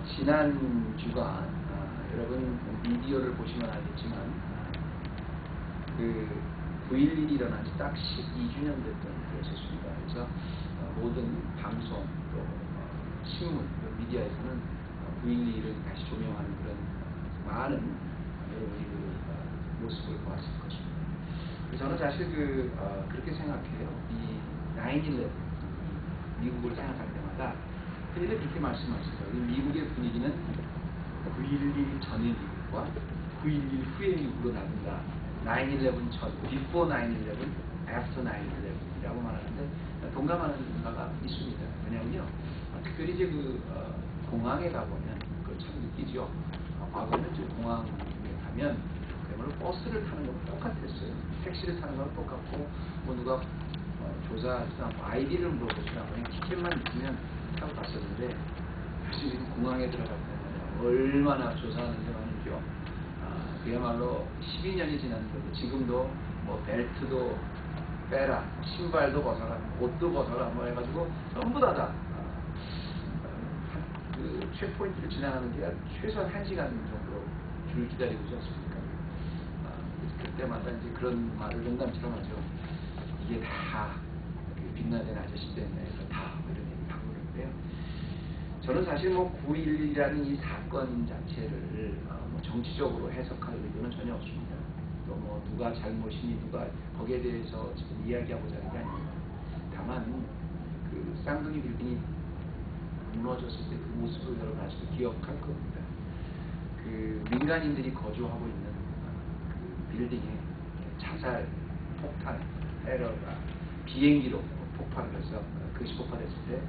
지난 주간 여러분 미디어를 보시면 알겠지만 그 9.11이 일어난 지 딱 12주년 됐던 그랬었습니다. 그래서 모든 방송 또 신문 미디어에서는 9.11을 다시 조명하는 그런 많은 여러분이 그 모습을 보았을 것입니다. 저는 사실 그렇게 생각해요. 이 9.11 미국을 생각할 때마다 그들이 그렇게 말씀하시죠. 미국의 분위기는 9.11 전의 미국과 9.11 후의 미국으로 나눈다. 9.11 전, before 9.11, after 9.11이라고 말하는데 동감하는 바가 있습니다. 왜냐하면요, 특별히 이제 공항에 가보면 그걸 참 느끼죠. 과거는 이제 공항에 가면 그야말로 버스를 타는 것과 똑같았어요. 택시를 타는 것과 똑같고, 뭐 누가 조사하지도 않고 아이디를 물어보지도 않고 그냥 티켓만 있으면 타고 갔었는데, 사실 공항에 들어갈 때는 얼마나 조사하는 게 많은지요. 그야말로 12년이 지났는데 지금도 뭐 벨트도 빼라, 신발도 벗어라, 옷도 벗어라 뭐 해가지고 전부 다 그 체크포인트를 지나가는 게 최소한 1시간 정도 줄을 기다리고 있지 않습니까? 그때마다 이제 그런 말을 농담처럼 하죠. 이게 다 빛나는 아저씨 때문에 다 이런 얘기를 하고 그러는데요. 저는 사실 뭐 9.11이라는 이 사건 자체를 뭐 정치적으로 해석할 의도는 전혀 없습니다. 또 뭐 누가 잘못이니 누가 거기에 대해서 지금 이야기하고자 하는 게 아닙니다. 다만 그 쌍둥이 빌딩이 무너졌을 때 그 모습을 여러분 아직도 기억할 겁니다. 그 민간인들이 거주하고 있는 그 빌딩에 자살, 폭탄, 테러가 비행기로 폭발을 해서 그것이 폭발했을 때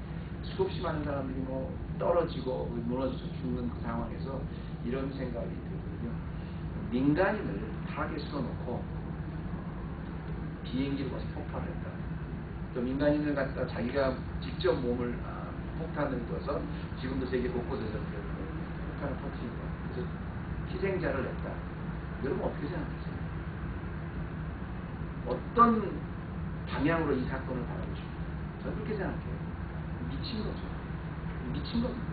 수없이 많은 사람들이 뭐 떨어지고 무너져서 죽는 그 상황에서 이런 생각이 들거든요. 민간인을 타겟으로 놓고 비행기를 가서 폭발을 했다. 또 민간인을 갖다 자기가 직접 몸을 폭탄을 둬서 지금도 세계 곳곳에서 폭탄을 터뜨린다. 그래서 희생자를 냈다. 여러분 어떻게 생각하세요? 어떤 방향으로 이 사건을 바라보십니까? 저는 그렇게 생각해요. 미친 거죠. 미친 겁니다.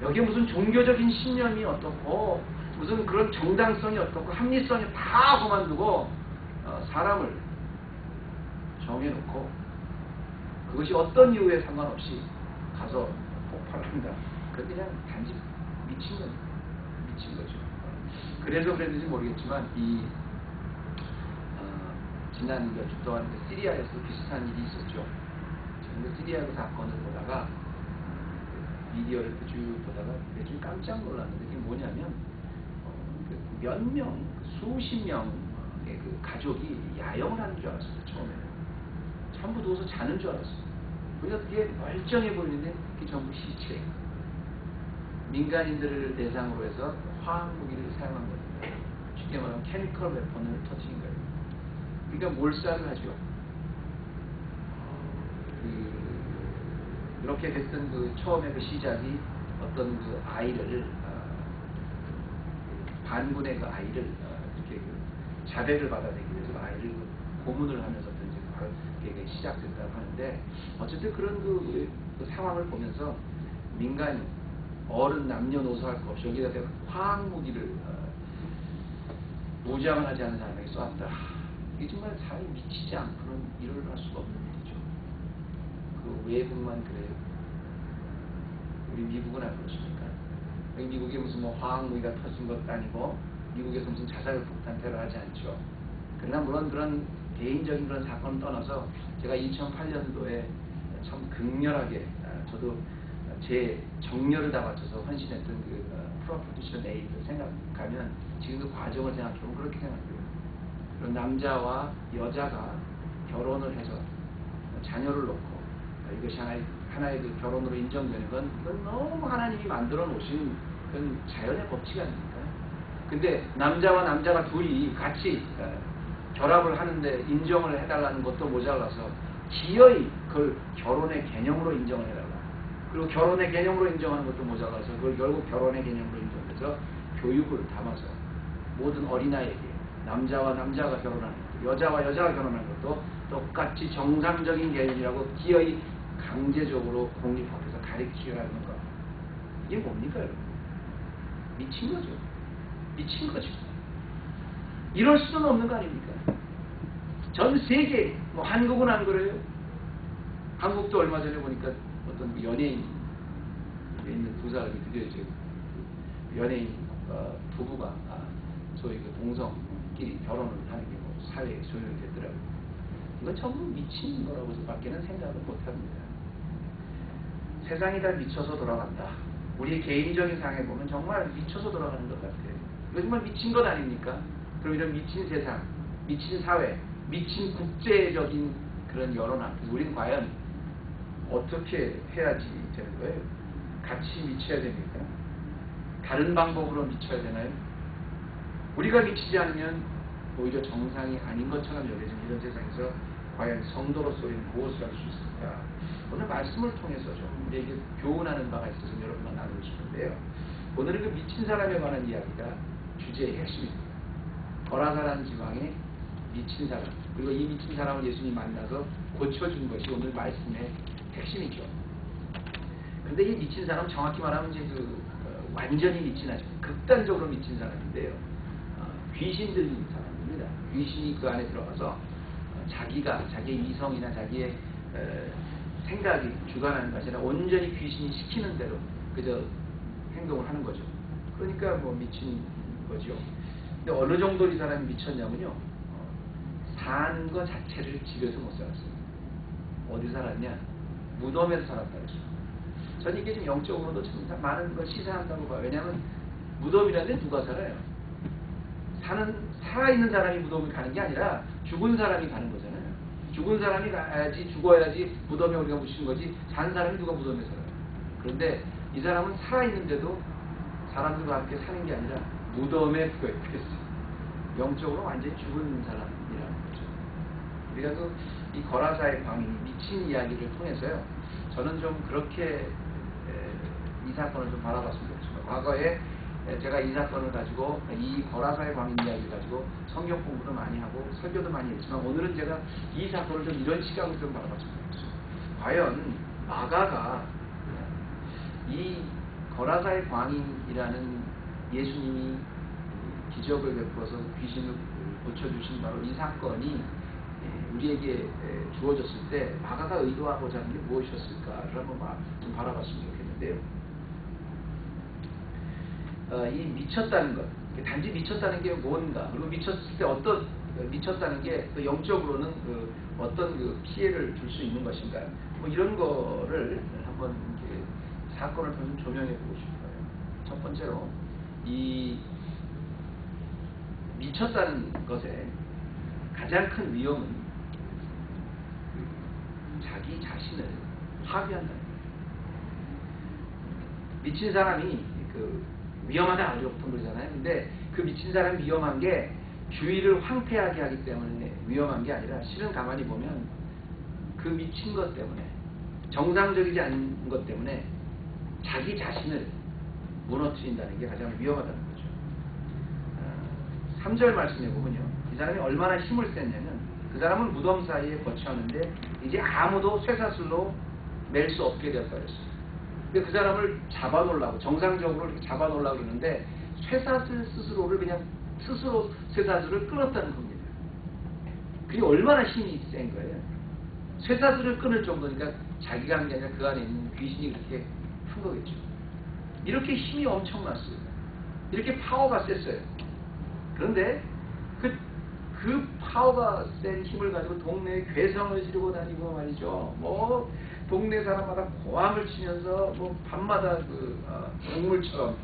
여기에 무슨 종교적인 신념이 어떻고 무슨 그런 정당성이 어떻고 합리성이 다 그만두고 사람을 정해놓고 그것이 어떤 이유에 상관없이 가서 폭발한다. 그건 그냥 단지 미친 겁니다. 미친 거죠. 그래서 그랬는지 모르겠지만 지난 몇 주 동안 시리아에서 비슷한 일이 있었죠. 저는 시리아 그 사건을 보다가 미디어를 쭉 보다가 매주 깜짝 놀랐는데 그게 뭐냐면 몇 명, 수십 명의 그 가족이 야영을 하는 줄 알았어요. 처음에는 전부 누워서 자는 줄 알았어요. 그래서 그게 멀쩡해 보이는데 그게 전부 시체. 민간인들을 대상으로 해서 화학 무기를 사용한 겁니다. 쉽게 말하면 케미컬 웨폰을 터뜨린 거예요. 그러니까 몰살을 하죠. 이렇게 됐던 그 처음에 그 시작이 어떤 그 아이를 반군의 그 아이를 이렇게 자배를 받아내기 위해서 아이를 고문을 하면서 이제 시작됐다고 하는데 어쨌든 그런 그 상황을 보면서 민간인, 어른, 남녀노소 할 것 없이 여기다 화학 무기를 무장을 하지 않은 사람에게 쏘았다. 이게 정말 사람이 미치지 않고는 일을 할 수가 없는 일이죠. 그 외국만 그래요. 우리 미국은 안 그렇습니까? 여기 미국에 무슨 뭐 화학무기가 터진 것도 아니고 미국에서 무슨 자살 폭탄 테러 하지 않죠. 그러나 물론 그런 개인적인 그런 사건을 떠나서 제가 2008년도에 참 극렬하게 저도 제 정열을 다 바쳐서 헌신했던 그 프로포지션 A를 생각하면 지금 그 과정을 생각해보면 그렇게 생각해요. 그런 남자와 여자가 결혼을 해서 자녀를 놓고 이것이 하나의 그 결혼으로 인정되는 건 이건 너무 하나님이 만들어 놓으신 그런 자연의 법칙 아닙니까? 근데 남자와 남자가 둘이 같이 결합을 하는데 인정을 해달라는 것도 모자라서 기어이 그걸 결혼의 개념으로 인정을 해달라. 그리고 결혼의 개념으로 인정하는 것도 모자라서 그걸 결국 결혼의 개념으로 인정해서 교육을 담아서 모든 어린아이에게 남자와 남자가 결혼하는 것도 여자와 여자가 결혼하는 것도 똑같이 정상적인 개념이라고 기어이 강제적으로 공립학교에서 가르치라는 것. 이게 뭡니까, 여러분? 미친 거죠. 미친 거죠. 이럴 수는 없는 거 아닙니까? 전 세계, 뭐 한국은 안 그래요. 한국도 얼마 전에 보니까 어떤 연예인 있는 두 사람이 드디어 이제 연예인 부부가 소위 그 동성끼리 결혼을 하는 게 뭐 사회에 조용히 됐더라고요. 이건 전부 미친 거라고밖에는 생각을 못합니다. 세상이 다 미쳐서 돌아간다. 우리의 개인적인 상황에 보면 정말 미쳐서 돌아가는 것 같아요. 이거 정말 미친 것 아닙니까? 그럼 이런 미친 세상, 미친 사회, 미친 국제적인 그런 여론 앞에서 우리는 과연 어떻게 해야지 되는 거예요? 같이 미쳐야 됩니까? 다른 방법으로 미쳐야 되나요? 우리가 미치지 않으면 오히려 정상이 아닌 것처럼 여겨지는 이런 세상에서 과연 성도로서 우리는 무엇을 할 수 있을까? 오늘 말씀을 통해서 좀 우리에게 교훈하는 바가 있어서 여러분과 나누고 싶은데요. 오늘은 그 미친 사람에 관한 이야기가 주제의 핵심입니다. 거라사라는 지방의 미친 사람, 그리고 이 미친 사람을 예수님이 만나서 고쳐준 것이 오늘 말씀의 핵심이죠. 근데 이 미친 사람 정확히 말하면 이제 완전히 미친 아주 극단적으로 미친 사람인데요. 귀신 들린 사람입니다. 귀신이 그 안에 들어가서 자기의 이성이나 자기의 생각이 주관하는 것이 아니라 온전히 귀신이 시키는 대로 그저 행동을 하는 거죠. 그러니까 뭐 미친 거죠. 근데 어느 정도 이 사람이 미쳤냐면요. 사는 것 자체를 집에서 못 살았어요. 어디 살았냐? 무덤에서 살았다 그랬어요. 저는 이게 좀 영적으로도 참 많은 걸 시사한다고 봐요. 왜냐하면 무덤이라는데 누가 살아요? 살아있는 사람이 무덤을 가는 게 아니라 죽은 사람이 가는 거잖아요. 죽은 사람이 가야지, 죽어야지 무덤에 우리가 묻힌 거지, 산 사람이 누가 무덤에 살아요? 그런데 이 사람은 살아있는데도 사람들과 함께 사는 게 아니라 무덤에 부여했어요. 영적으로 완전히 죽은 사람이라는 거죠. 우리가 이 거라사의 광인이 미친 이야기를 통해서요, 저는 좀 그렇게 이 사건을 좀 바라봤으면 좋겠습니다. 과거에 제가 이 사건을 가지고 이 거라사의 광인 이야기를 가지고 성경 공부도 많이 하고 설교도 많이 했지만 오늘은 제가 이 사건을 좀 이런 시각으로 좀 바라봤으면 좋겠습니다. 과연 마가가 이 거라사의 광인이라는 예수님이 기적을 베풀어서 귀신을 고쳐주신 바로 이 사건이 우리에게 주어졌을 때 마가가 의도하고자 하는 게 무엇이었을까를 한번 좀 바라봤으면 좋겠는데요. 이 미쳤다는 것, 단지 미쳤다는 게 뭔가, 그리고 미쳤을 때 어떤 미쳤다는 게 또 영적으로는 어떤 피해를 줄 수 있는 것인가, 뭐 이런 거를 한번 이렇게 사건을 좀 조명해 보고 싶어요. 첫 번째로 이 미쳤다는 것에 가장 큰 위험은 자기 자신을 파괴한다는 거예요. 미친 사람이 위험하다 보통 그러잖아요. 근데 그 미친 사람이 위험한 게 주위를 황폐하게 하기 때문에 위험한 게 아니라 실은 가만히 보면 그 미친 것 때문에 정상적이지 않은 것 때문에 자기 자신을 무너뜨린다는 게 가장 위험하다는 거죠. 3절 말씀해 보면요. 이 사람이 얼마나 힘을 셌냐면 그 사람은 무덤 사이에 거처하는데 이제 아무도 쇠사슬로 맬 수 없게 되었다 그랬어요. 근데 그 사람을 잡아놓으려고 정상적으로 이렇게 잡아놓으려고 그러는데 쇠사슬 스스로를 그냥 스스로 쇠사슬을 끊었다는 겁니다. 그게 얼마나 힘이 센 거예요. 쇠사슬을 끊을 정도니까 자기가 한 게 아니라 그 안에 있는 귀신이 그렇게 한 거겠죠. 이렇게 힘이 엄청났어요. 이렇게 파워가 셌어요. 그런데 그 파워가 센 힘을 가지고 동네에 괴성을 지르고 다니고 말이죠. 뭐 동네 사람마다 고함을 치면서 뭐 밤마다 동물처럼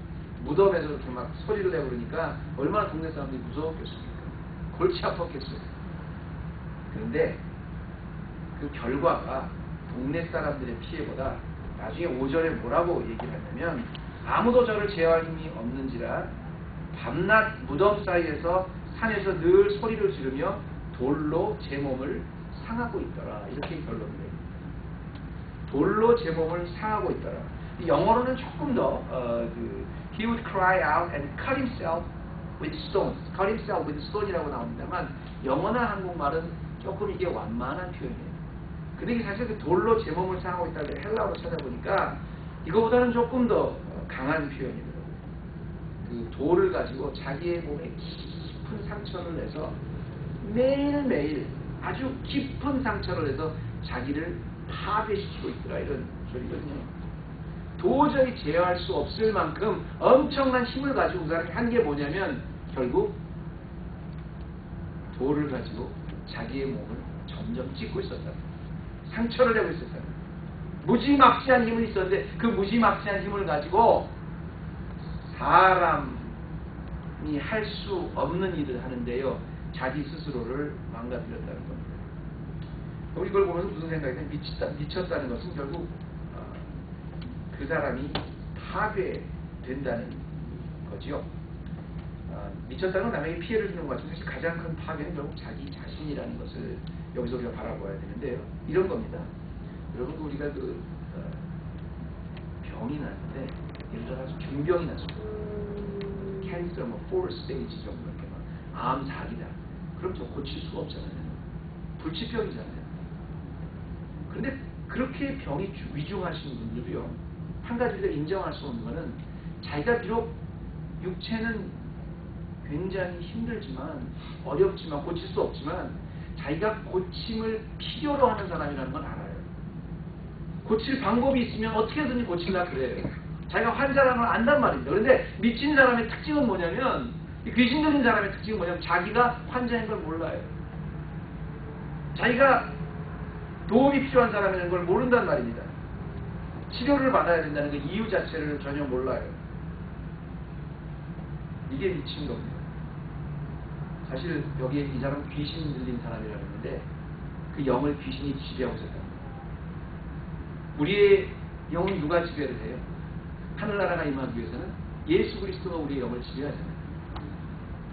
무덤에서 이렇게 막 소리를 내고 그러니까 얼마나 동네 사람들이 무서웠겠습니까? 골치 아팠겠어요. 그런데 그 결과가 동네 사람들의 피해보다 나중에 5절에 뭐라고 얘기를 하냐면 아무도 저를 제어할 힘이 없는지라 밤낮 무덤 사이에서 산에서 늘 소리를 지르며 돌로 제 몸을 상하고 있더라. 이렇게 결론을 내요. 돌로 제 몸을 상하고 있더라. 영어로는 조금 더 he would cry out and cut himself with stones. cut himself with stone이라고 나옵니다만 영어나 한국말은 조금 이게 완만한 표현이에요. 근데 이게 사실 그 돌로 제 몸을 상하고 있다고 헬라어로 찾아보니까 이거보다는 조금 더 강한 표현이더라고요. 그 돌을 가지고 자기의 몸에 깊은 상처를 내서 매일매일 아주 깊은 상처를 내서 자기를 파괴시키고 있더라, 이런 소리거든요. 도저히 제어할 수 없을 만큼 엄청난 힘을 가지고 그 사람이 한 게 뭐냐면 결국 돌을 가지고 자기의 몸을 점점 찢고 있었다. 상처를 내고 있었다. 무지막지한 힘은 있었는데 그 무지막지한 힘을 가지고 사람이 할 수 없는 일을 하는데요, 자기 스스로를 망가뜨렸다는 겁니다. 우리 이걸 보면서 무슨 생각이 드냐면 미쳤다는 것은 결국 그 사람이 파괴된다는 거지요. 미쳤다는 건 남에게 피해를 주는 것 같지만 사실 가장 큰 파괴는 결국 자기 자신이라는 것을 여기서 우리가 바라봐야 되는데요. 이런 겁니다. 여러분, 우리가 병이 나는데 예를 들어서 중병이 났습니다. 캔서 뭐 4 스테이지 정도 이렇게 막 암 4기다. 그럼 저 고칠 수가 없잖아요. 불치병이잖아요. 그런데 그렇게 병이 위중하신 분들도요, 한 가지 우리가 인정할 수 없는 거는 자기가 비록 육체는 굉장히 힘들지만 어렵지만 고칠 수 없지만 자기가 고침을 필요로 하는 사람이라는 건 알아요. 고칠 방법이 있으면 어떻게든지 고친다 그래요. 자기가 환자라는 걸 안단 말입니다. 그런데 미친 사람의 특징은 뭐냐면, 귀신 들린 사람의 특징은 뭐냐면 자기가 환자인 걸 몰라요. 자기가 도움이 필요한 사람이라는 걸 모른단 말입니다. 치료를 받아야 된다는 그 이유 자체를 전혀 몰라요. 이게 미친 겁니다. 사실 여기에 이 사람은 귀신 들린 사람이라고 했는데 그 영을 귀신이 지배하고 있었답니다. 우리의 영은 누가 지배를 해요? 하늘나라가 임하기 위해서는 예수 그리스도가 우리의 영을 지배하잖아요.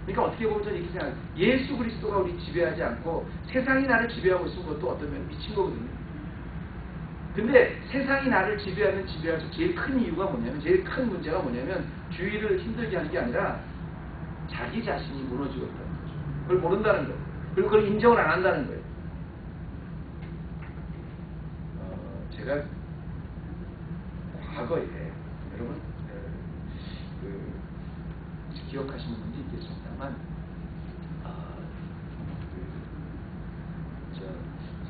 그러니까 어떻게 보면 저는 이렇게 생각해요. 예수 그리스도가 우리 지배하지 않고 세상이 나를 지배하고 있는 것도 어떤 면에 미친 거거든요. 근데 세상이 나를 지배하면 지배할수 제일 큰 이유가 뭐냐면, 제일 큰 문제가 뭐냐면 주위를 힘들게 하는 게 아니라 자기 자신이 무너지고 있다는 거죠. 그걸 모른다는 거예요. 그리고 그걸 인정을 안 한다는 거예요. 제가 과거에 여러분 기억하시는 분도 있겠습니다만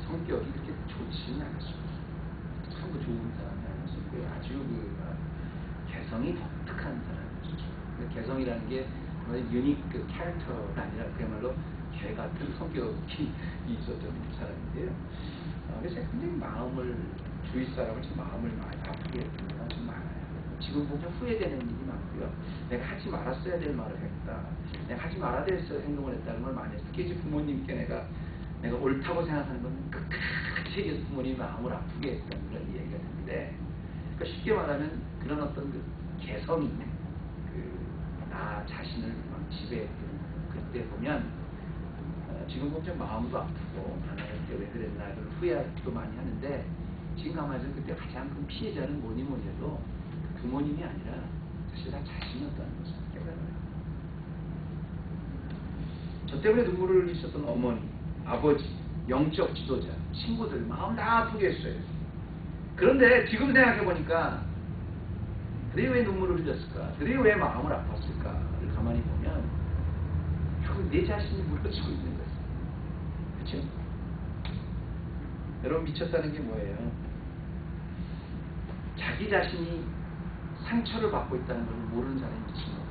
성격이 그렇게 좋지는 않았어요. 참 좋은 사람이 아니었었고요. 아주 개성이 독특한 사람이었죠. 개성이라는 게 유닉 캐릭터가 아니라 그야말로 개 같은 성격이 있었던 사람인데요. 그래서 굉장히 주위 사람을 좀 마음을 많이 아프게 했던 경우가 좀 많아요. 지금 보면 후회되는 일이 많고요. 내가 하지 말았어야 될 말을 했다. 내가 하지 말아야 될 행동을 했다는 걸 많이 했어요. 특히 부모님께 내가 옳다고 생각하는 건 끝까지 얘기해서 부모님 마음을 아프게 했던 그런 얘기가 되는데, 그러니까 쉽게 말하면 그런 어떤 개성이 나 자신을 막 지배했던 그때 보면 지금 보면 좀 마음도 아프고 하나님 때 왜 그랬나 그런 후회도 많이 하는데, 지금 가만히 그때 가장 큰 피해자는 뭐니 해도 부모님이 아니라 사실 다 자신이었다는 것을 깨달아요. 저 때문에 눈물을 흘리셨던 어머니, 아버지, 영적 지도자, 친구들 마음 다 아프게 했어요. 그런데 지금 생각해보니까 그들이 왜 눈물을 흘렸을까? 그들이 왜 마음을 아팠을까를 가만히 보면 결국 내 자신이 무너지고 있는 거예요. 그렇죠? 여러분, 미쳤다는 게 뭐예요? 자기 자신이 상처를 받고 있다는 걸 모르는 사람이 미친 거예요.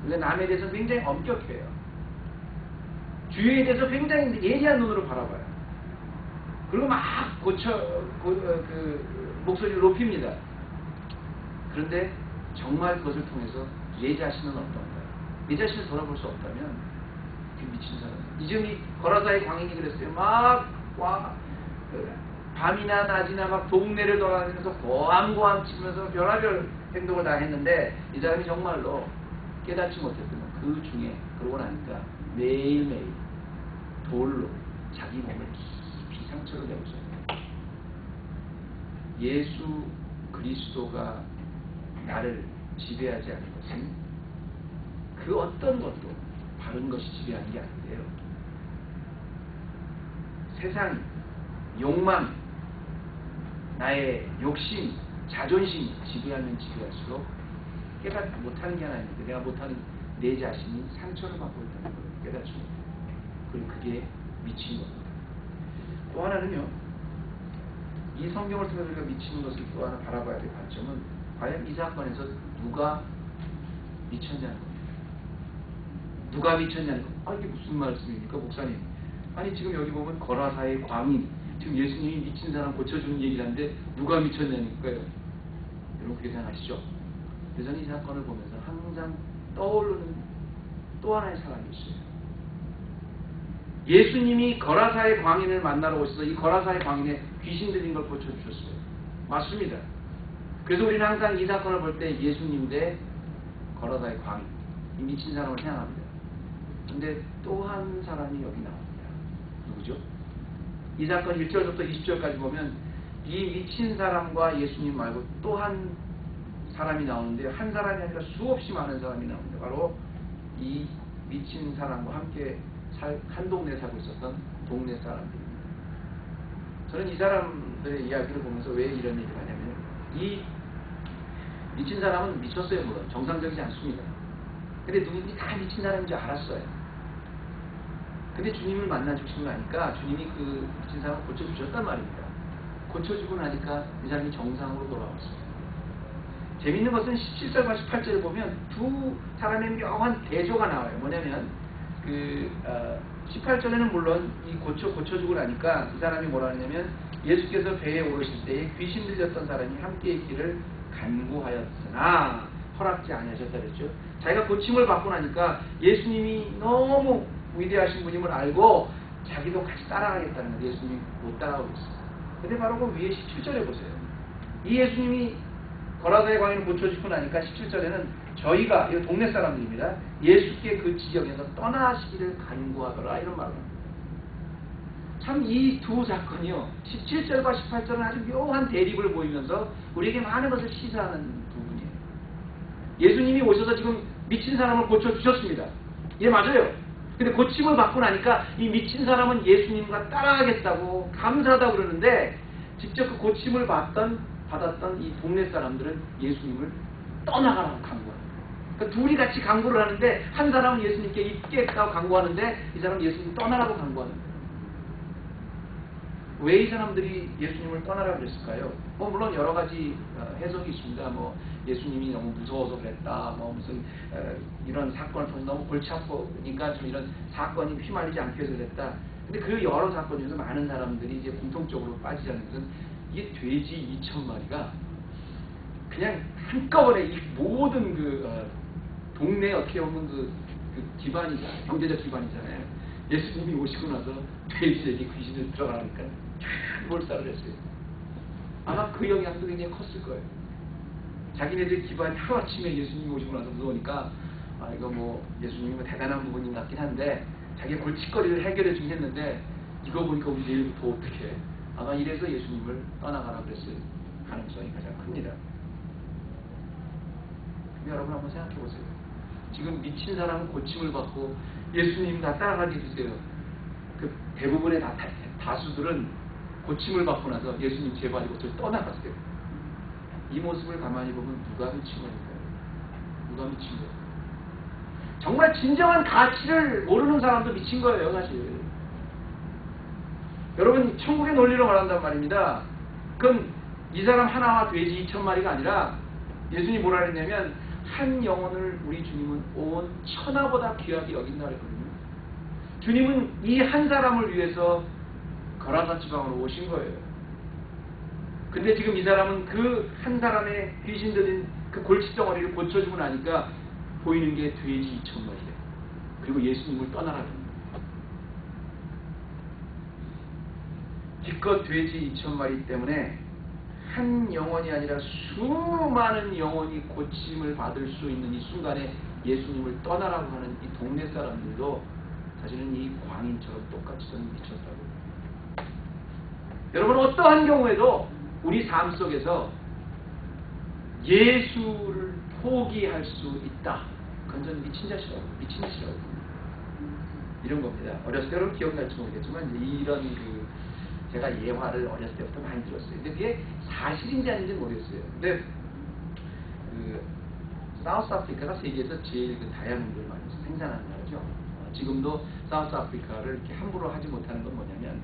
그러니까 남에 대해서 굉장히 엄격해요. 주위에 대해서 굉장히 예리한 눈으로 바라봐요. 그리고 막 목소리를 높입니다. 그런데 정말 그것을 통해서 내 자신은 어떤가요? 내 자신을 돌아볼 수 없다면 그 미친 사람. 이전이 거라사의 광인이 그랬어요. 밤이나 낮이나 막 동네를 돌아다니면서 고함고함 치면서 별의별 행동을 다 했는데 이 사람이 정말로 깨닫지 못했던 그 중에 그러고 나니까 매일매일 돌로 자기 몸을 깊이 상처를 내고 있어요. 예수 그리스도가 나를 지배하지 않는 것은 그 어떤 것도 바른 것이 지배하는 게 아닌데요. 세상이, 욕망, 나의 욕심, 자존심이 지배하면 지배할수록 깨닫지 못하는 게 하나 있는데 내가 못하는 내 자신이 상처를 받고 있다는 걸 깨닫지 못해요. 그리고 그게 미친 겁니다. 또 하나는요, 이 성경을 통해서 우리가 미치는 것을 또 하나 바라봐야 될 관점은 과연 이 사건에서 누가 미쳤냐는 겁니다. 누가 미쳤냐는 거. 이게 무슨 말씀입니까, 목사님? 아니 지금 여기 보면 거라사의 광인, 지금 예수님이 미친 사람 고쳐주는 얘기를 하는데 누가 미쳤냐는 거예요. 여러분 그렇게 생각하시죠? 그래서 저는 이 사건을 보면서 항상 떠오르는 또 하나의 사람이 있어요. 예수님이 거라사의 광인을 만나러 오셔서 이 거라사의 광인에 귀신 들린 걸 고쳐주셨어요. 맞습니다. 그래서 우리는 항상 이 사건을 볼 때 예수님 대 거라사의 광인, 이 미친 사람을 생각합니다. 근데 또 한 사람이 여기 나옵니다. 누구죠? 이 사건 1절부터 20절까지 보면 이 미친 사람과 예수님 말고 또 한 사람이 나오는데 한 사람이 아니라 수없이 많은 사람이 나옵니다. 바로 이 미친 사람과 함께 한 동네에 살고 있었던 동네 사람들입니다. 저는 이 사람들의 이야기를 보면서 왜 이런 얘기를 하냐면 이 미친 사람은 미쳤어요. 물론 정상적이지 않습니다. 근데 누군지 다 미친 사람인 줄 알았어요. 근데 주님을 만나주시고 나니까 주님이 그 미친 사람을 고쳐주셨단 말입니다. 고쳐주고 나니까 이 사람이 정상으로 돌아왔습니다. 재밌는 것은 17절과 18절을 보면 두 사람의 묘한 대조가 나와요. 뭐냐면 18절에는 물론 이 고쳐주고 나니까 이 사람이 뭐라 하냐면 예수께서 배에 오르실 때에 귀신 들렸던 사람이 함께 있기를 간구하였으나 허락지 아니하셨다 그랬죠. 자기가 고침을 받고 나니까 예수님이 너무 위대하신 분임을 알고 자기도 같이 따라가겠다는 거예요. 예수님이 못 따라가고 있어요. 근데 바로 그 위에 17절에 보세요. 이 예수님이 거라사의 광인을 고쳐주고 나니까 17절에는 저희가, 이 동네 사람들입니다. 예수께 그 지역에서 떠나시기를 간구하더라 이런 말을 합니다. 참 이 두 사건이요 17절과 18절은 아주 묘한 대립을 보이면서 우리에게 많은 것을 시사하는 부분이에요. 예수님이 오셔서 지금 미친 사람을 고쳐주셨습니다. 예, 맞아요. 근데 고침을 받고 나니까 이 미친 사람은 예수님과 따라가겠다고 감사하다고 그러는데 직접 그 고침을 받았던 이 동네 사람들은 예수님을 떠나가라고 강구합니다. 그러니까 둘이 같이 강구를 하는데 한 사람은 예수님께 있겠다고 강구하는데 이 사람은 예수님 떠나라고 강구하는 거예요. 왜 이 사람들이 예수님을 떠나라고 그랬을까요? 물론 여러 가지 해석이 있습니다. 예수님이 너무 무서워서 그랬다. 무슨 이런 사건을 통해서 너무 골치 아프니까 좀 이런 사건이 휘말리지 않기 위해서 그랬다. 근데 그 여러 사건 중에서 많은 사람들이 이제 공통적으로 빠지자는 것은 이게 돼지 2,000마리가 그냥 한꺼번에 이 모든 동네에 어떻게 보면 그 기반이잖아요. 경제적 기반이잖아요. 예수님이 오시고 나서 돼지에게 귀신을 들어가니까 몰살을 했어요. 아마 그 영향도 굉장히 컸을 거예요. 자기네들 기반이 하루아침에 예수님이 오시고 나서 무서우니까 이거 예수님이 대단한 부분인 것 같긴 한데 자기의 골칫거리를 해결해 주긴 했는데 이거 보니까 우리 내일부터 어떻게 아마 이래서 예수님을 떠나가라 그랬을 가능성이 가장 큽니다. 여러분 한번 생각해 보세요. 지금 미친 사람은 고침을 받고 예수님 나 따라가게 해주세요. 그 대부분의 다수들은 고침을 받고 나서 예수님 제발 이것을 떠나갔어요. 이 모습을 가만히 보면 누가 미친 거니까요? 누가 미친 거예요? 정말 진정한 가치를 모르는 사람도 미친 거예요, 사실. 여러분, 천국의 논리로 말한단 말입니다. 그건 이 사람 하나와 돼지 2,000마리가 아니라 예수님이 뭐라 그랬냐면 한 영혼을 우리 주님은 온 천하보다 귀하게 여긴다 그랬거든요. 주님은 이 한 사람을 위해서 거라사 지방으로 오신 거예요. 근데 지금 이 사람은 그 한 사람의 귀신 들린 그 골칫덩어리를 고쳐주고 나니까 보이는 게 돼지 2,000마리예요. 그리고 예수님을 떠나라는 거예요. 기껏 돼지 2,000마리 때문에 한 영혼이 아니라 수많은 영혼이 고침을 받을 수 있는 이 순간에 예수님을 떠나라고 하는 이 동네 사람들도 사실은 이 광인처럼 똑같이 저는 미쳤다고. 여러분, 어떠한 경우에도 우리 삶 속에서 예수를 포기할 수 있다. 그건 저는 미친 짓이라고. 이런 겁니다. 어렸을 때 여러분 기억날지 모르겠지만 이런 제가 예화를 어렸을 때부터 많이 들었어요. 근데 그게 사실인지 아닌지 모르겠어요. 근데 사우스 아프리카가 세계에서 제일 그 다이아몬드를 많이 생산하는 나라죠. 지금도 사우스 아프리카를 이렇게 함부로 하지 못하는 건 뭐냐면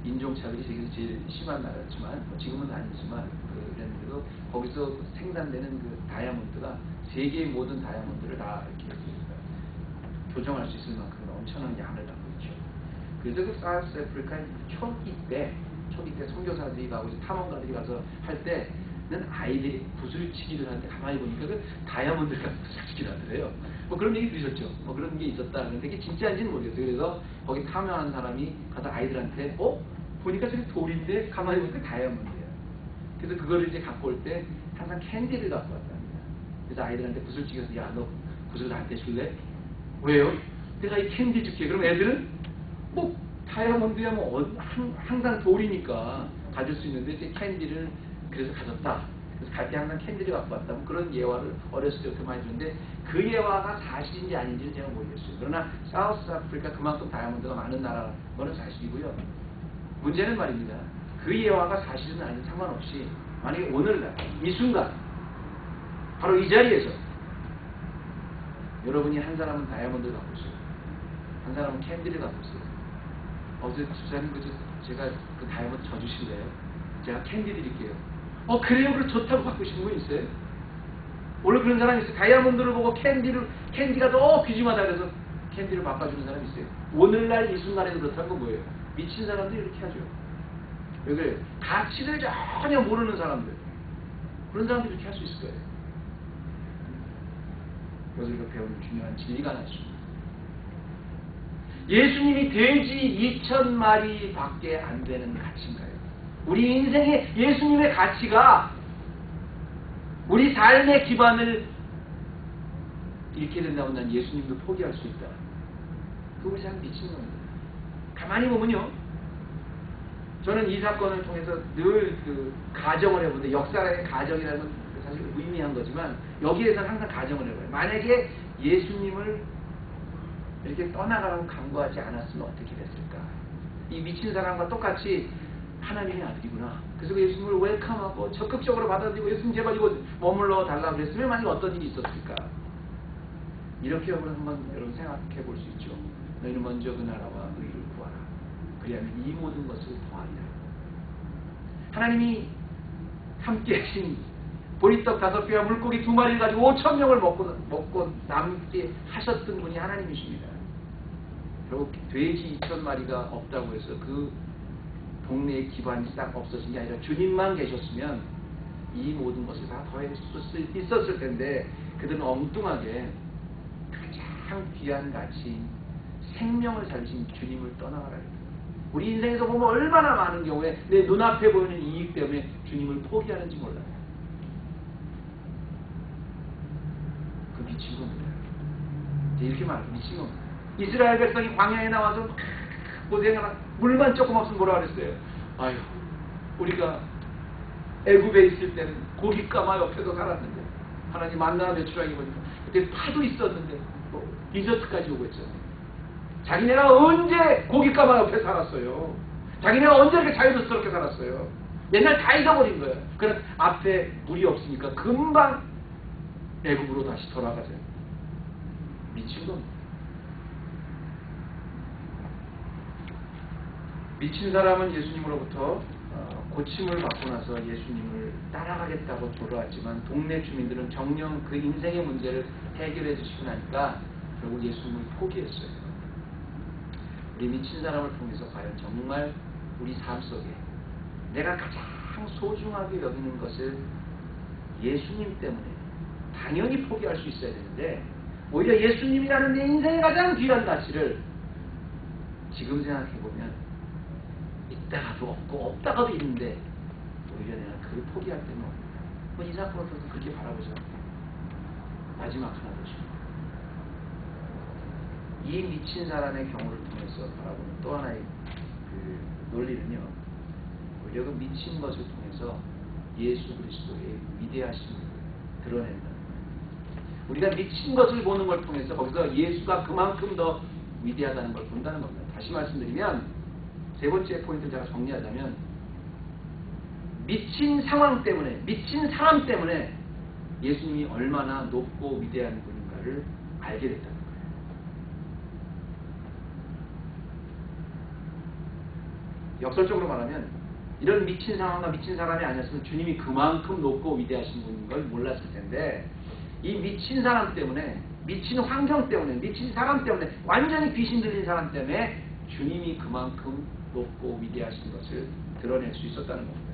인종차별이 세계에서 제일 심한 나라였지만 지금은 아니지만 그랬는데도 거기서 생산되는 그 다이아몬드가 세계의 모든 다이아몬드를 다 이렇게 교정할 수 있을 만큼 엄청난 양을 갖고 있죠. 그래서 그 사우스 아프리카의 초기 때 선교사들이 가고 탐험가들이 가서 할 때는 아이들이 구슬치기를 하는데 가만히 보니까 그 다이아몬드를 갖고 구슬치기를 하더래요. 뭐 그런 얘기 들으셨죠? 뭐 그런 게 있었다. 그런데 그게 진짜인지는 모르겠어요. 그래서 거기 탐험하는 사람이 가서 아이들한테 보니까 저게 돌인데 가만히 보니까 다이아몬드예요. 그래서 그거를 이제 갖고 올 때 항상 캔디를 갖고 왔답니다. 그래서 아이들한테 구슬치기해서 야, 너 구슬 나한테 줄래? 왜요? 내가 이 캔디 줄게. 그럼 애들은 뭐 다이아몬드야 뭐 항상 돌이니까 가질 수 있는데 이제 캔디를 그래서 가졌다. 그래서 갈 때 항상 캔디를 갖고 왔다. 뭐 그런 예화를 어렸을 때부터 많이 듣는데 그 예화가 사실인지 아닌지는 제가 모르겠어요. 그러나 사우스 아프리카 그만큼 다이아몬드가 많은 나라는 거는 사실이고요. 문제는 말입니다. 그 예화가 사실은 아닌 상관없이 만약에 오늘날 이 순간 바로 이 자리에서 여러분이 한 사람은 다이아몬드를 갖고 있어요. 한 사람은 캔디를 갖고 있어요. 집사님 제가 그 다이아몬드 저 주실래요? 제가 캔디 드릴게요. 그래요? 그래 좋다고 바꾸시는 분 있어요? 원래 그런 사람이 있어요. 다이아몬드를 보고 캔디가 더 귀중하다 그래서 캔디를 바꿔주는 사람이 있어요. 오늘날 이 순간에도 그렇다는 건 뭐예요? 미친 사람들이 이렇게 하죠. 왜 그래요? 가치를 전혀 모르는 사람들. 그런 사람들이 이렇게 할 수 있을 거예요. 여기서 배우는 중요한 진리가 하나 있습니다. 예수님이 돼지 2,000마리 밖에 안 되는 가치인가요? 우리 인생의 예수님의 가치가 우리 삶의 기반을 잃게 된다고 난 예수님도 포기할 수 있다. 그거 우리 참 미친 겁니다. 가만히 보면요. 저는 이 사건을 통해서 늘 그 가정을 해보는데 역사의 가정이라는 건 사실 의미한 거지만 여기에서는 항상 가정을 해봐요. 만약에 예수님을 이렇게 떠나가라고 강구하지 않았으면 어떻게 됐을까? 이 미친 사람과 똑같이 하나님의 아들이구나. 그래서 예수님을 웰컴하고 적극적으로 받아들이고 예수님 제발 이거 머물러 달라고 그랬으면 만약에 어떤 일이 있었을까? 이렇게 한번 여러분 생각해 볼 수 있죠. 너희는 먼저 그 나라와 의를 구하라. 그리하면 이 모든 것을 더하리라. 하나님이 함께 하신 보리떡 5개와 물고기 2마리를 가지고 5,000명을 먹고 남게 하셨던 분이 하나님이십니다. 결국 돼지 2,000마리가 없다고 해서 그 동네의 기반이 싹 없어진 게 아니라 주님만 계셨으면 이 모든 것을 다 더해 있었을 텐데 그들은 엉뚱하게 가장 귀한 가치인 생명을 살리신 주님을 떠나가라. 우리 인생에서 보면 얼마나 많은 경우에 내 눈앞에 보이는 이익 때문에 주님을 포기하는지 몰라요. 그 미친 겁니다. 이렇게 말하면 미친 겁니다. 이스라엘 백성이 광야에 나와서 고생하나 물만 조금 없으면 뭐라 그랬어요? 아유, 우리가 애굽에 있을 때는 고깃가마 옆에서 살았는데 하나님 만나 며칠하게 보니까 그때 파도 있었는데 디저트까지 오고 있잖아요. 자기네가 언제 고깃가마 옆에 살았어요? 자기네가 언제 이렇게 자유롭게 살았어요? 옛날 다 잊어버린 거예요. 그럼 앞에 물이 없으니까 금방 애굽으로 다시 돌아가세요. 미친 겁니다. 미친 사람은 예수님으로부터 고침을 받고 나서 예수님을 따라가겠다고 돌아왔지만 동네 주민들은 정녕 그 인생의 문제를 해결해 주시고 나니까 결국 예수님을 포기했어요. 우리 미친 사람을 통해서 과연 정말 우리 삶 속에 내가 가장 소중하게 여기는 것을 예수님 때문에 당연히 포기할 수 있어야 되는데 오히려 예수님이라는 내 인생의 가장 귀한 가치를 지금 생각해보면 있다가도 없고 없다가도 있는데 오히려 내가 그걸 포기할 때는 없다. 이 사건을 통해서 그렇게 바라보자. 마지막 하나 보죠. 이 미친 사람의 경우를 통해서 바라보는 또 하나의 그 논리는요. 오히려 그 미친 것을 통해서 예수 그리스도의 위대하심을 드러낸다는 거예요. 우리가 미친 것을 보는 걸 통해서 거기서 예수가 그만큼 더 위대하다는 걸 본다는 겁니다. 다시 말씀드리면 세 번째 포인트를 제가 정리하자면 미친 상황 때문에 미친 사람 때문에 예수님이 얼마나 높고 위대한 분인가를 알게 됐다는 거예요. 역설적으로 말하면 이런 미친 상황과 미친 사람이 아니었으면 주님이 그만큼 높고 위대하신 분인 걸 몰랐을 텐데, 이 미친 사람 때문에, 미친 환경 때문에, 미친 사람 때문에, 완전히 귀신 들린 사람 때문에 주님이 그만큼 높고 위대하신 것을 드러낼 수 있었다는 겁니다.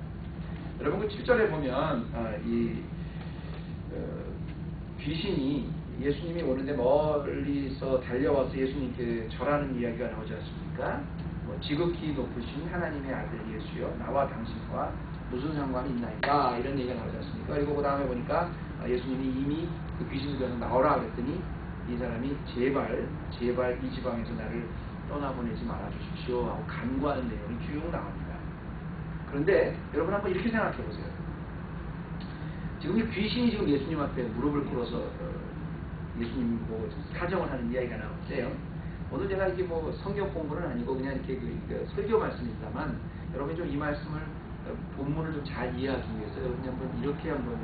여러분, 그 7절에 보면 귀신이 예수님이 오는데 멀리서 달려와서 예수님께 절하는 이야기가 나오지 않습니까? 지극히 높으신 하나님의 아들 예수여, 나와 당신과 무슨 상관이 있나이까, 이런 얘기가 나오지 않습니까? 그리고 그 다음에 보니까 예수님이 이미 그 귀신 들려서 나오라 그랬더니 이 사람이 제발 이 지방에서 나를 떠나보내지 말아 주십시오 하고 간구하는 내용이 쭉 나옵니다. 그런데 여러분 한번 이렇게 생각해 보세요. 지금 이 귀신이 지금 예수님 앞에 무릎을 꿇어서 예수님 뭐 사정을 하는 이야기가 나오는데요. 오늘 제가 이게 뭐 성경 공부는 아니고 그냥 이렇게 설교 말씀입니다만, 여러분이 좀 이 말씀을 본문을 좀 잘 이해하기 위해서 여러분이 한번 이렇게 한번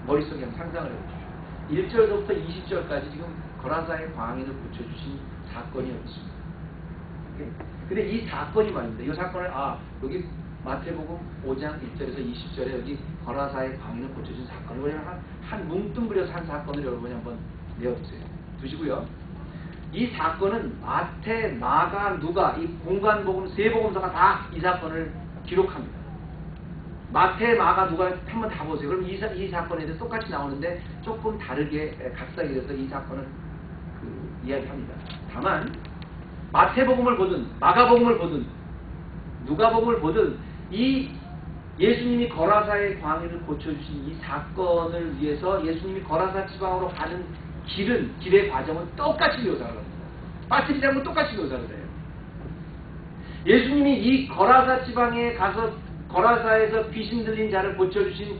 머릿속에 한번 상상을 해보십시오. 1절부터 20절까지 지금 거라사의 광인을 고쳐주신 사건이 여기 있습니다. 근데 이 사건이 말입니다. 이 사건을 여기 마태복음 5장 1절에서 20절에 여기 거라사의 광인을 고쳐준 사건을 그냥 한 뭉뚱그려서 한 사건을 여러분이 한번 내어보세요. 두시고요. 이 사건은 마태, 마가, 누가, 이 공관복음 세 복음서가 다 이 사건을 기록합니다. 마태, 마가, 누가 한번 다 보세요. 그럼 이 사건에 대해서 똑같이 나오는데 조금 다르게 각색이 돼서 이 사건을 이야기합니다. 다만 마태복음을 보든 마가복음을 보든 누가복음을 보든 이 예수님이 거라사의 광인을 고쳐주신 이 사건을 위해서 예수님이 거라사 지방으로 가는 길의 과정은 똑같이 묘사를 합니다. 빠뜨리지 않고 똑같이 묘사를 해요. 예수님이 이 거라사 지방에 가서 거라사에서 귀신 들린 자를 고쳐주신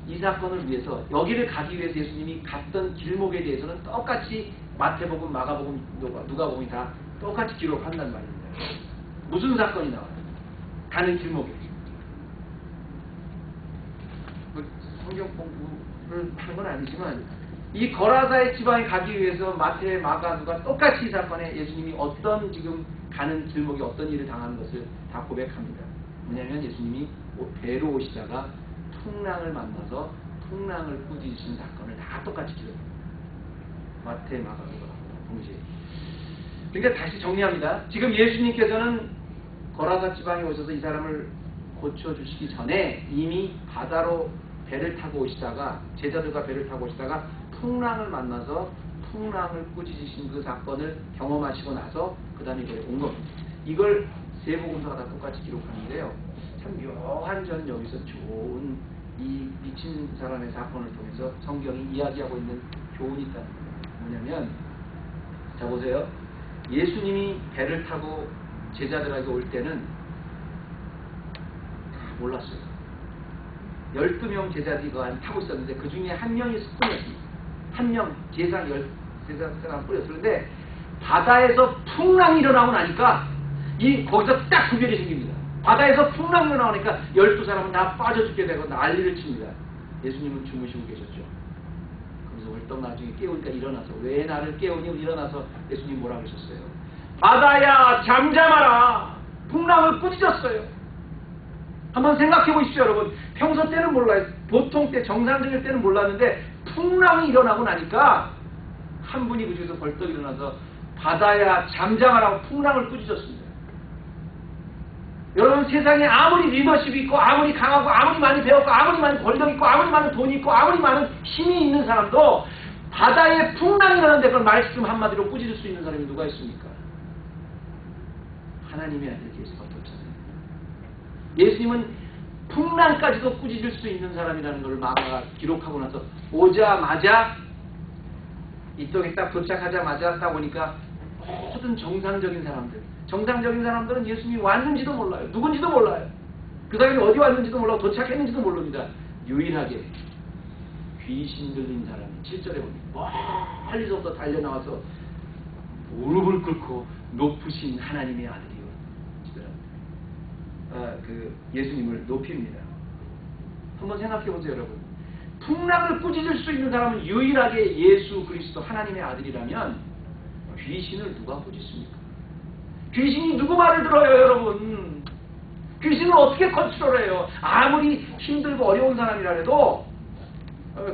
이 사건을 위해서, 여기를 가기 위해서 예수님이 갔던 길목에 대해서는 똑같이 마태복음, 마가복음, 누가복음이 다 똑같이 기록한단 말입니다. 무슨 사건이 나와요? 가는 길목에. 성경 공부를 하는 건 아니지만 이 거라사의 지방에 가기 위해서 마태, 마가, 누가 똑같이 이 사건에 예수님이 어떤 지금 가는 길목에 어떤 일을 당하는 것을 다 고백합니다. 뭐냐면 예수님이 배로 오시다가 풍랑을 만나서 풍랑을 꾸짖으신 사건을 다 똑같이 기록합니다. 마태, 마가, 누가 동시에. 그러니까 다시 정리합니다. 지금 예수님께서는 거라사 지방에 오셔서 이 사람을 고쳐주시기 전에 이미 바다로 배를 타고 오시다가, 제자들과 배를 타고 오시다가 풍랑을 만나서 풍랑을 꾸짖으신 그 사건을 경험하시고 나서 그 다음에 이제 온 겁니다. 이걸 세 복음서가 다 똑같이 기록하는데요. 참 묘한, 저는 여기서 좋은 이 미친 사람의 사건을 통해서 성경이 이야기하고 있는 교훈이 있다는 거예요. 뭐냐면, 자 보세요. 예수님이 배를 타고 제자들에게 올 때는 다 몰랐어요. 12명 제자들이 타고 있었는데 그 중에 한 명이 스푼이었습니다. 한 명, 제사 13사람 뿌렸어요. 그런데 바다에서 풍랑이 일어나고 나니까 거기서 딱 구별이 생깁니다. 바다에서 풍랑이 일어나니까 12사람은 다 빠져 죽게 되고 난리를 칩니다. 예수님은 주무시고 계셨죠. 그래서 벌떡 나중에 깨우니까 일어나서, 왜 나를 깨우니? 일어나서 예수님 뭐라 그러셨어요? 바다야 잠잠하라. 풍랑을 꾸짖었어요. 한번 생각해 보십시오, 여러분. 평소 때는 몰라요. 보통 때, 정상적일 때는 몰랐는데 풍랑이 일어나고 나니까 한 분이 그 중에서 벌떡 일어나서 바다야 잠잠하라고 풍랑을 꾸짖었습니다. 여러분, 세상에 아무리 리더십이 있고 아무리 강하고 아무리 많이 배웠고 아무리 많이 권력 있고 아무리 많은 돈이 있고 아무리 많은 힘이 있는 사람도 바다에 풍랑이 일어나는데 그걸 말씀 한마디로 꾸짖을 수 있는 사람이 누가 있습니까? 하나님의 아들 예수가 없잖아요. 예수님은 풍랑까지도 꾸짖을 수 있는 사람이라는 걸 마가가 기록하고 나서 오자마자 이 땅에 딱 도착하자마자 딱 오니까 모든 정상적인 사람들은 예수님이 왔는지도 몰라요. 누군지도 몰라요. 그 사람이 어디 왔는지도 몰라고 도착했는지도 모릅니다. 유일하게 귀신 들린 사람이 7절에 보니 멀리서부터 달려나와서 무릎을 꿇고 높으신 하나님의 아들이요, 예수님을 높입니다. 한번 생각해 보세요, 여러분. 풍랑을 꾸짖을 수 있는 사람은 유일하게 예수 그리스도 하나님의 아들이라면 귀신을 누가 꾸짖습니까? 귀신이 누구 말을 들어요, 여러분? 귀신을 어떻게 컨트롤해요? 아무리 힘들고 어려운 사람이라 해도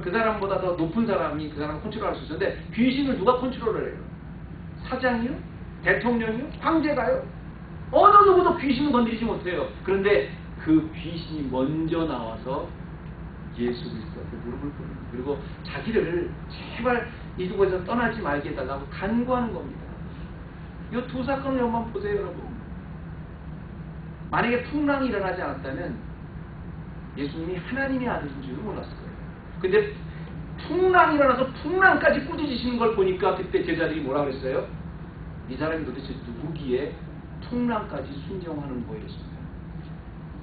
그 사람보다 더 높은 사람이 그 사람을 컨트롤할 수 있는데 귀신을 누가 컨트롤을 해요? 사장이요? 대통령이요? 황제가요? 어느 누구도 귀신을 건드리지 못해요. 그런데 그 귀신이 먼저 나와서 예수 그리스도한테 무릎을 꿇는, 그리고 자기를 제발 이곳에서 떠나지 말게 해달라고 간구하는 겁니다. 이 두 사건을 한번 보세요, 여러분. 만약에 풍랑이 일어나지 않았다면 예수님이 하나님의 아들인 줄은 몰랐을 거예요. 근데 풍랑이 일어나서 풍랑까지 꾸짖으시는 걸 보니까 그때 제자들이 뭐라 그랬어요? 이 사람이 도대체 누구기에 풍랑까지 순종하는 거였습니다.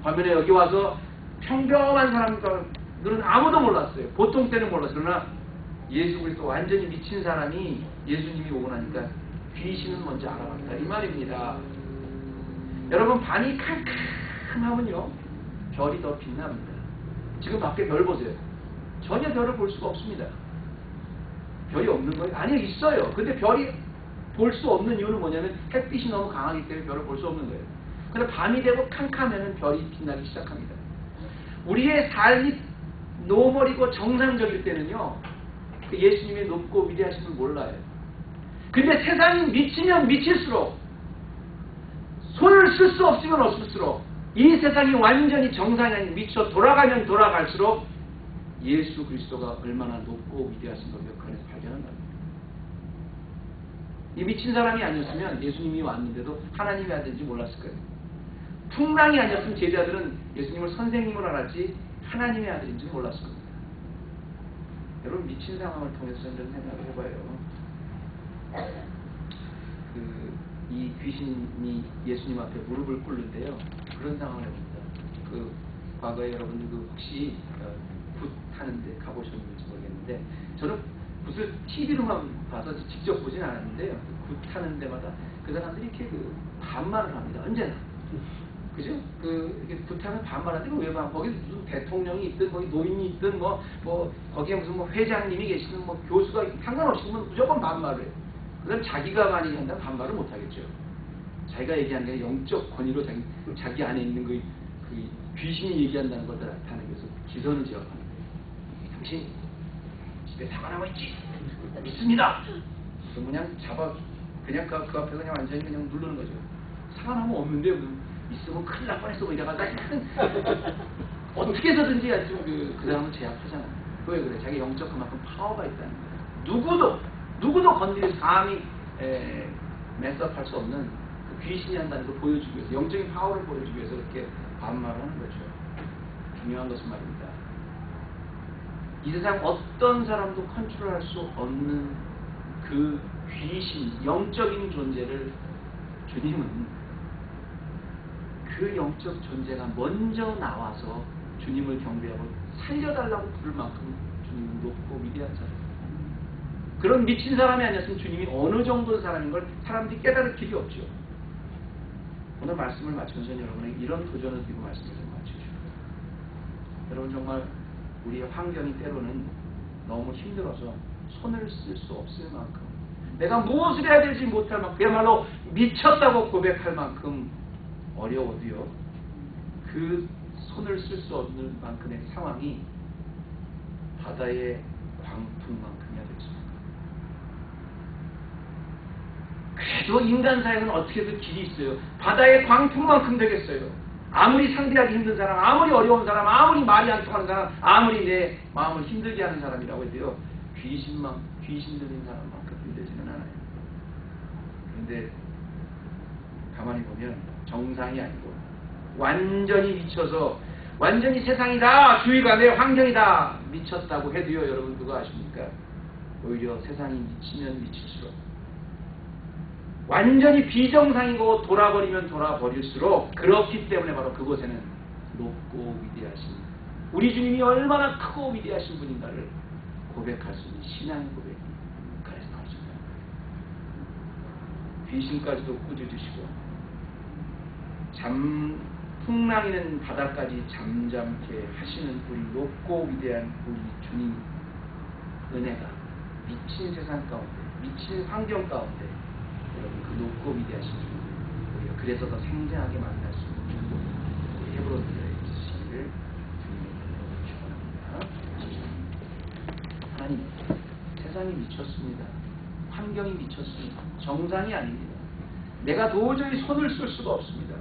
반면에 여기 와서 평범한 사람들은 아무도 몰랐어요. 보통 때는 몰랐어요. 그러나 예수 그리스도 완전히 미친 사람이 예수님이 오고 나니까 귀신은 먼저 알아봤다 이 말입니다. 여러분, 밤이 캄캄하면요 별이 더 빛납니다. 지금 밖에 별 보세요. 전혀 별을 볼 수가 없습니다. 별이 없는 거예요? 아니요, 있어요. 근데 별이 볼 수 없는 이유는 뭐냐면 햇빛이 너무 강하기 때문에 별을 볼 수 없는 거예요. 근데 밤이 되고 캄캄하면 별이 빛나기 시작합니다. 우리의 삶이 노멀이고 정상적일 때는요 그 예수님의 높고 위대하심을 몰라요. 근데 세상이 미치면 미칠수록, 손을 쓸 수 없으면 없을수록, 이 세상이 완전히 정상이 아닌 미쳐 돌아가면 돌아갈수록 예수 그리스도가 얼마나 높고 위대하신 걸 그 안에서 발견한다. 이 미친 사람이 아니었으면 예수님이 왔는데도 하나님이 아들인지 몰랐을 거예요. 풍랑이 아니었으면 제자들은 예수님을 선생님으로 알았지 하나님의 아들인지 몰랐을 겁니다. 여러분, 미친 상황을 통해서 이런 생각을 해봐요. 이 귀신이 예수님 앞에 무릎을 꿇는데요. 그런 상황을 해봅니다. 과거에 여러분들 혹시 굿 타는데 가보셨는지 모르겠는데, 저는 굿을 TV로만 봐서 직접 보진 않았는데요. 굿 타는 데마다 그 사람들이 이렇게 반말을 합니다. 언제나. 그죠? 이렇게 굿 타면 반말하는데 왜 봐? 거기 무슨 대통령이 있든, 거기 노인이 있든, 거기에 무슨 회장님이 계시든, 교수가 상관없이 보면 무조건 반말을 해요. 그럼 자기가 많이 한다면 반말을 못하겠죠. 자기가 얘기하는 게 영적 권위로 자기 안에 있는 그 귀신이 얘기한다는 것을 나타내기 위해서 기선을 제압하는 거예요. 당신 집에 사과 나무 있지? 있습니다. 그럼 그냥 그냥 그 앞에 그냥 완전히 그냥 누르는 거죠. 사과 나무 없는데 있으면 큰일 날 뻔했어. 이래가지고 어떻게 해서든지 그 사람을 제압하잖아요. 왜 그래? 자기 영적 그만큼 파워가 있다는 거예요. 누구도 건드릴 감히 매섭할 수 없는 그 귀신이 한다는 걸 보여주기 위해서, 영적인 파워를 보여주기 위해서 그렇게 반말을 하는 거죠. 중요한 것은 말입니다. 이 세상 어떤 사람도 컨트롤할 수 없는 그 귀신, 영적인 존재를 주님은 그 영적 존재가 먼저 나와서 주님을 경배하고 살려달라고 부를 만큼 주님은 높고 위대한 사람. 그런 미친 사람이 아니었으면 주님이 어느 정도의 사람인 걸 사람들이 깨달을 길이 없죠. 오늘 말씀을 마치면서 여러분에게 이런 도전을 드리고 말씀을 좀 마치십시오. 여러분, 정말 우리의 환경이 때로는 너무 힘들어서 손을 쓸 수 없을 만큼, 내가 무엇을 해야 될지 못할 만큼, 그야말로 미쳤다고 고백할 만큼 어려워도요, 그 손을 쓸 수 없는 만큼의 상황이 바다의 광풍만큼이야 되겠습니다. 그래도 인간 사회는 어떻게든 길이 있어요. 바다의 광풍만큼 되겠어요. 아무리 상대하기 힘든 사람, 아무리 어려운 사람, 아무리 말이 안 통하는 사람, 아무리 내 마음을 힘들게 하는 사람이라고 해도요, 귀신 들린 사람만큼 힘들지는 않아요. 그런데 가만히 보면 정상이 아니고 완전히 미쳐서, 완전히 세상이다, 주위가 내 환경이다 미쳤다고 해도요, 여러분 그거 아십니까? 오히려 세상이 미치면 미칠수록, 완전히 비정상이고 돌아버리면 돌아버릴수록, 그렇기 때문에 바로 그곳에는 높고 위대하신 우리 주님이 얼마나 크고 위대하신 분인가를 고백할 수 있는 신앙의 고백이 그래서 나오십니다. 귀신까지도 꾸짖으시고 풍랑이는 바다까지 잠잠케 하시는 우리 높고 위대한 우리 주님 은혜가 미친 세상 가운데, 미친 환경 가운데 여러분 그 높고 위대하신 주님 오히려 그래서 더 생생하게 만날 수 있는 축복 우리 헤브론교회에 있으시기를 주님의 이름으로 축원합니다. 하나님, 세상이 미쳤습니다. 환경이 미쳤습니다. 정상이 아닙니다. 내가 도저히 손을 쓸 수가 없습니다.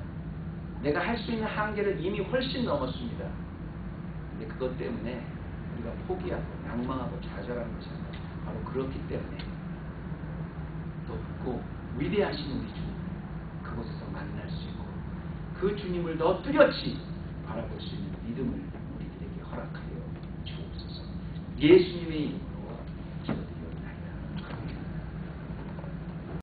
내가 할 수 있는 한계를 이미 훨씬 넘었습니다. 근데 그것 때문에 우리가 포기하고 낭망하고 좌절하는 것이 아니라 바로 그렇기 때문에 높고 위대하신 우리 주님 그곳에서 만날 수 있고 그 주님을 더 뚜렷이 바라볼 수 있는 믿음을 우리들에게 허락하여 주옵소서. 예수님의 이름